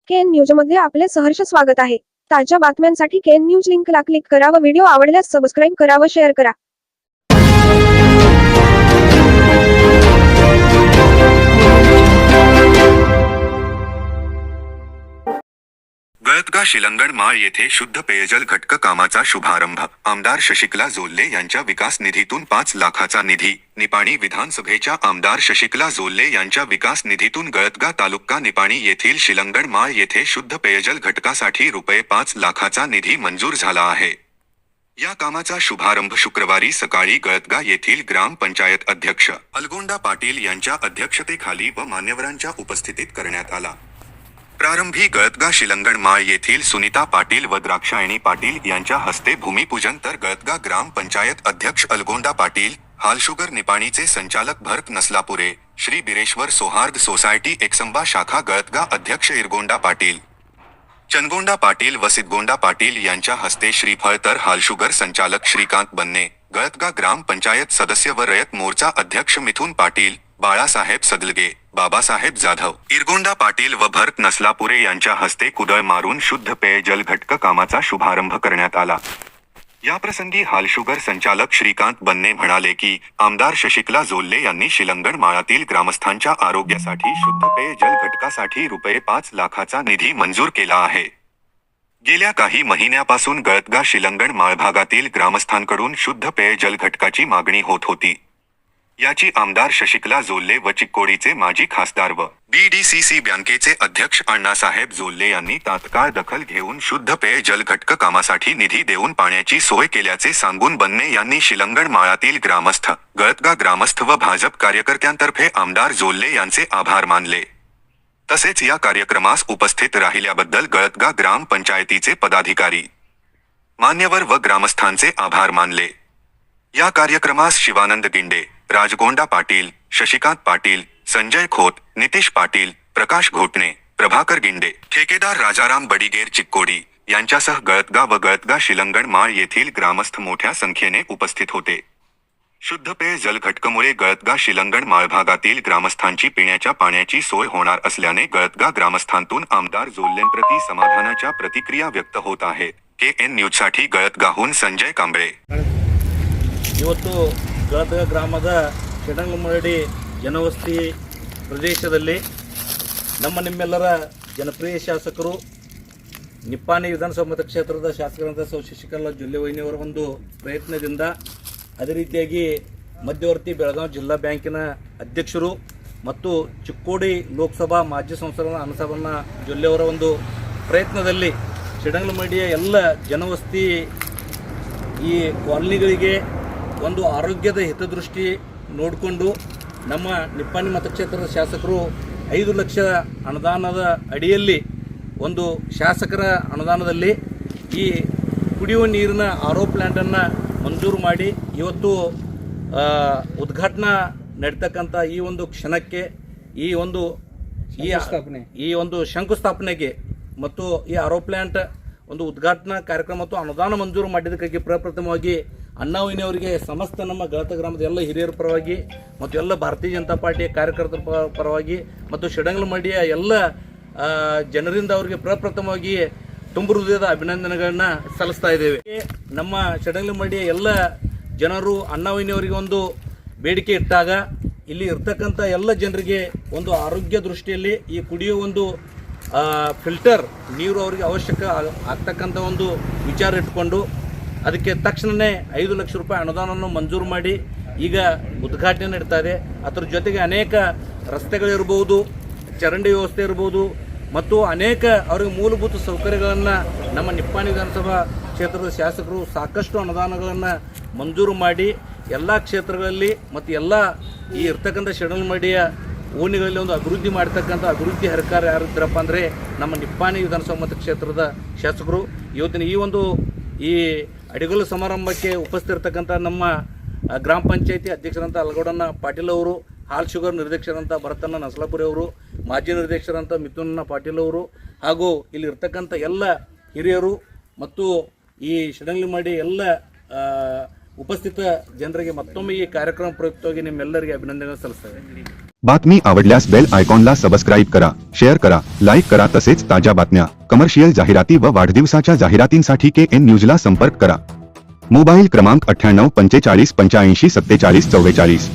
KN news मध्ये आपले सहर्ष स्वागत आहे। ताज्या बातम्यांसाठी केएन न्यूज लिंकला क्लिक करा व व्हिडिओ आवडल्यास सबस्क्राइब करा व शेअर करा। गळतगा शिलंगण माळ येथे शुद्ध पेयजल घटक कामाचा शुभारंभ। आमदार शशिकला जोल्ले यांच्या विकास निधीतून 5 लाखाचा निधी। निपाणी विधानसभेच्या आमदार शशिकला जोल्ले यांच्या विकास निधीतून गळतगा तालुका निपाणी येथील शिलंगण माळ येथे शुद्ध पेयजल घटकासाठी रुपये 5 लाखाचा निधी मंजूर झाला आहे। या कामाचा शुभारंभ शुक्रवारी सकाळी गळतगा येथील ग्रामपंचायत अध्यक्ष अलगोंडा पाटील यांच्या अध्यक्षतेखाली व मान्यवरांच्या उपस्थितीत करण्यात आला। प्रारंभी गळतगा शिलंगण माळ येथील सुनीता पाटील व द्राक्षायणी पाटील यांच्या हस्ते भूमिपूजन तर गळतगा ग्रामपंचायत अध्यक्ष अलगोंडा पाटील, हालशुगर निपाणीचे संचालक भरत नसलापुरे, श्री बिरेश्वर सौहार्द सोसायटी एकसंबा शाखा गळतगा अध्यक्ष इरगोंडा पाटील, चनगोंडा पाटील व सिद्धगोंडा पाटील यांच्या हस्ते श्रीफळ तर हालशुगर संचालक श्रीकांत बन्ने, गळतगा ग्रामपंचायत सदस्य व रयत मोर्चा अध्यक्ष मिथुन पाटील, बाळासाहेब सदलगे, बाबासाहेब जाधव, इरगोंडा पाटील व भरत नसलापुरे यांच्या हस्ते कुदळ मारून शुद्ध पेयजल घटक कामाचा शुभारंभ करण्यात आला। याप्रसंगी हालशुगर संचालक श्रीकांत बन्ने म्हणाले की आमदार शशिकला जोल्ले यांनी शिलंगण माळातील ग्रामस्थांच्या आरोग्यासाठी शुद्ध पेयजल घटकासाठी रुपये 5 लाखाचा निधी मंजूर केला आहे। गेल्या काही महिन्यापासून गळतगा शिलंगण माळ भागातील ग्रामस्थांकडून शुद्ध पेयजल घटकाची मागणी होत होती। याची आमदार शशिकला जोल्ले व चिक्कोडीचे माजी खासदार व BDCC बँकेचे अध्यक्ष अण्णासाहेब जोल्ले यांनी तात्काळ दखल घेऊन शुद्ध पेयजल घटक कामासाठी निधी देऊन पाण्याची सोय केल्याचे सांगून बन्ने यांनी शिलंगण माळातील ग्रामस्थ, गळतगा ग्रामस्थ व भाजप कार्यकर्त्यांतर्फे आमदार जोल्ले यांचे आभार मानले। तसेच या कार्यक्रमास उपस्थित राहिल्याबद्दल गळतगा ग्रामपंचायतीचे पदाधिकारी, मान्यवर व ग्रामस्थांचे आभार मानले। या कार्यक्रमास शिवानंद गिंडे, राजगोंडा पाटील, शशिकांत पाटील, संजय खोत, नितेश पाटील, प्रकाश घोटणे, प्रभाकर गिंडे, ठेकेदार राजाराम बडिगेर चिक्कोडी यांच्यासह गळतगा व गळतगा शिलंगण माळ येथील ग्रामस्थ मोठ्या संख्येने उपस्थित होते। शुद्ध पेयजल घटकामुळे गळतगा शिलंगण माळ भागातील ग्रामस्थांची पिण्याच्या पाण्याची सोय होणार असल्याने गळतगा ग्रामस्थांतून आमदार जोल्लेंप्रती समाधानाच्या प्रतिक्रिया व्यक्त होत आहेत। KN न्यूजसाठी गळतगाहून संजय कांबळे। ಇವತ್ತು ಗಳತಗ ಗ್ರಾಮದ ಶಿಡಂಗಮರಡಿ ಜನವಸತಿ ಪ್ರದೇಶದಲ್ಲಿ ನಿಮ್ಮೆಲ್ಲರ ಜನಪ್ರಿಯ ಶಾಸಕರು ನಿಪ್ಪಾಣಿ ವಿಧಾನಸಭಾ ಮತಕ್ಷೇತ್ರದ ಶಾಸಕರಾದ ಶಶಿಕಲಾ ಜೊಲ್ಲೆ ವೈನಿಯವರ ಒಂದು ಪ್ರಯತ್ನದಿಂದ ಅದೇ ರೀತಿಯಾಗಿ ಮಧ್ಯವರ್ತಿ ಬೆಳಗಾವಿ ಜಿಲ್ಲಾ ಬ್ಯಾಂಕಿನ ಅಧ್ಯಕ್ಷರು ಮತ್ತು ಚಿಕ್ಕೋಡಿ ಲೋಕಸಭಾ ಮಾಜಿ ಸಂಸದ ಅನಸಬಣ್ಣ ಜೊಲ್ಲೆಯವರ ಒಂದು ಪ್ರಯತ್ನದಲ್ಲಿ ಶಿಡಂಗಮರಡಿಯ ಎಲ್ಲ ಜನವಸತಿ ಈ ಕಾಲನಿಗಳಿಗೆ ಒಂದು ಆರೋಗ್ಯದ ಹಿತದೃಷ್ಟಿ ನೋಡಿಕೊಂಡು ನಮ್ಮ ನಿಪ್ಪಾಣಿ ಮತಕ್ಷೇತ್ರದ ಶಾಸಕರು 5 ಲಕ್ಷ ಅನುದಾನದ ಅಡಿಯಲ್ಲಿ ಒಂದು ಶಾಸಕರ ಅನುದಾನದಲ್ಲಿ ಈ ಕುಡಿಯುವ ನೀರಿನ RO ಪ್ಲ್ಯಾಂಟನ್ನು ಮಂಜೂರು ಮಾಡಿ ಇವತ್ತು ಉದ್ಘಾಟನಾ ನಡೀತಕ್ಕಂಥ ಈ ಒಂದು ಕ್ಷಣಕ್ಕೆ ಈ ಒಂದು ಶಂಕುಸ್ಥಾಪನೆಗೆ ಮತ್ತು ಈ RO ಪ್ಲ್ಯಾಂಟ್ ಒಂದು ಉದ್ಘಾಟನಾ ಕಾರ್ಯಕ್ರಮ ಮತ್ತು ಅನುದಾನ ಮಂಜೂರು ಮಾಡಿದ್ದಕ್ಕಾಗಿ ಪ್ರಪ್ರಥಮವಾಗಿ ಅಣ್ಣಾವಿನವರಿಗೆ ಸಮಸ್ತ ನಮ್ಮ ಗಳತ ಗ್ರಾಮದ ಎಲ್ಲ ಹಿರಿಯರ ಪರವಾಗಿ ಮತ್ತು ಎಲ್ಲ ಭಾರತೀಯ ಜನತಾ ಪಾರ್ಟಿಯ ಕಾರ್ಯಕರ್ತರ ಪರವಾಗಿ ಮತ್ತು ಶಿಡಂಗಲಮರಡಿಯ ಎಲ್ಲ ಜನರಿಂದ ಅವರಿಗೆ ಪ್ರಪ್ರಥಮವಾಗಿ ತುಂಬ ಹೃದಯದ ಅಭಿನಂದನೆಗಳನ್ನ ಸಲ್ಲಿಸ್ತಾ ಇದ್ದೇವೆ। ನಮ್ಮ ಶಿಡಂಗಲಮರಡಿಯ ಎಲ್ಲ ಜನರು ಅಣ್ಣಾವಿನವರಿಗೆ ಒಂದು ಬೇಡಿಕೆ ಇಟ್ಟಾಗ ಇಲ್ಲಿ ಇರ್ತಕ್ಕಂಥ ಎಲ್ಲ ಜನರಿಗೆ ಒಂದು ಆರೋಗ್ಯ ದೃಷ್ಟಿಯಲ್ಲಿ ಈ ಕುಡಿಯುವ ಒಂದು ಫಿಲ್ಟರ್ ನೀರು ಅವರಿಗೆ ಅವಶ್ಯಕ ಆಗ್ತಕ್ಕಂಥ ಒಂದು ವಿಚಾರ ಇಟ್ಕೊಂಡು ಅದಕ್ಕೆ ತಕ್ಷಣವೇ 5 ಲಕ್ಷ ರೂಪಾಯಿ ಅನುದಾನವನ್ನು ಮಂಜೂರು ಮಾಡಿ ಈಗ ಉದ್ಘಾಟನೆ ನಡೀತಾ ಇದೆ। ಅದರ ಜೊತೆಗೆ ಅನೇಕ ರಸ್ತೆಗಳಿರ್ಬೋದು, ಚರಂಡಿ ವ್ಯವಸ್ಥೆ ಇರ್ಬೋದು ಮತ್ತು ಅನೇಕ ಅವರಿಗೆ ಮೂಲಭೂತ ಸೌಕರ್ಯಗಳನ್ನು ನಮ್ಮ ನಿಪ್ಪಾಣಿ ವಿಧಾನಸಭಾ ಕ್ಷೇತ್ರದ ಶಾಸಕರು ಸಾಕಷ್ಟು ಅನುದಾನಗಳನ್ನು ಮಂಜೂರು ಮಾಡಿ ಎಲ್ಲ ಕ್ಷೇತ್ರಗಳಲ್ಲಿ ಮತ್ತು ಎಲ್ಲ ಈ ಇರ್ತಕ್ಕಂಥ ಶಿಡಂಗಲಮರಡಿಯ ಓಣಿಗಳಲ್ಲಿ ಒಂದು ಅಭಿವೃದ್ಧಿ ಮಾಡ್ತಕ್ಕಂಥ ಅಭಿವೃದ್ಧಿ ಹರಿಕಾರ ಯಾರಿದ್ರಪ್ಪ ಅಂದರೆ ನಮ್ಮ ನಿಪ್ಪಾಣಿ ವಿಧಾನಸಭಾ ಮತಕ್ಷೇತ್ರದ ಶಾಸಕರು। ಇವತ್ತಿನ ಈ ಅಡಿಗಲ್ಲು ಸಮಾರಂಭಕ್ಕೆ ಉಪಸ್ಥಿತಿರ್ತಕ್ಕಂಥ ನಮ್ಮ ಗ್ರಾಮ ಪಂಚಾಯತಿ ಅಧ್ಯಕ್ಷರಂಥ ಅಲಗೌಡಣ್ಣ ಪಾಟೀಲ್ ಅವರು, ಹಾಲ್ಶುಗರ್ ನಿರ್ದೇಶಕರಂಥ ಭರತಣ್ಣ ನಸಲಾಪುರಿ ಅವರು, ಮಾಜಿ ನಿರ್ದೇಶಕರಂಥ ಮಿಥುನ್ ಪಾಟೀಲ್ ಅವರು ಹಾಗೂ ಇಲ್ಲಿ ಇರ್ತಕ್ಕಂಥ ಎಲ್ಲ ಹಿರಿಯರು ಮತ್ತು ಈ ಶಿಡಂಗಲಮರಡಿ ಎಲ್ಲ ಉಪಸ್ಥಿತ ಜನರಿಗೆ ಮತ್ತೊಮ್ಮೆ ಈ ಕಾರ್ಯಕ್ರಮ ಪ್ರಯುಕ್ತವಾಗಿ ನಿಮ್ಮೆಲ್ಲರಿಗೆ ಅಭಿನಂದನೆ ಸಲ್ಲಿಸ್ತೇವೆ। बातमी आवडल्यास बेल आयकॉनला सबस्क्राईब करा, शेअर करा, लाईक करा. तसेच ताज्या बातम्या, कमर्शियल जाहिराती व वाढदिवसाच्या जाहिरातींसाठी KN न्यूजला संपर्क करा. मोबाईल क्रमांक 98 45 85 47 44.